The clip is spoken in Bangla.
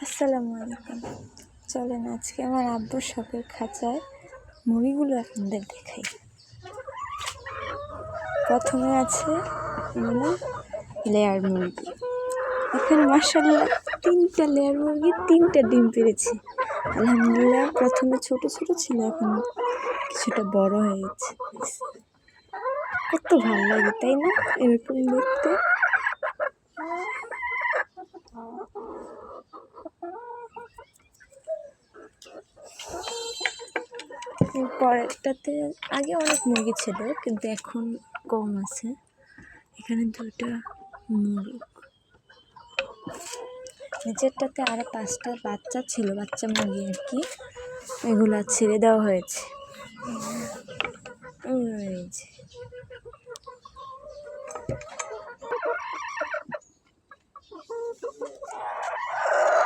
আসসালামু আলাইকুম। চলেন আজকে আমার আব্বুর শখের খাঁচায় মুরগিগুলো আপনাদের দেখাই। প্রথমে আছে এগুলো লেয়ার মুরগি। এখানে মাশাআল্লাহ 3টা লেয়ার মুরগি 3টা ডিম পেড়েছে। আলহামদুলিল্লাহ। প্রথমে ছোট ছোট ছিল, এখন কিছুটা বড় হয়ে গেছে। কত ভালো লাগে তাই না এরকম দেখতে। পরেরটাতে আগে অনেক মুরগি ছিল, কিন্তু এখন কম আছে। এখানে 2টা মুরগ। নিচেরটাতে আরো 5টা বাচ্চা ছিল, বাচ্চা মুরগি আর কি। এগুলা ছেড়ে দেওয়া হয়েছে। এই যে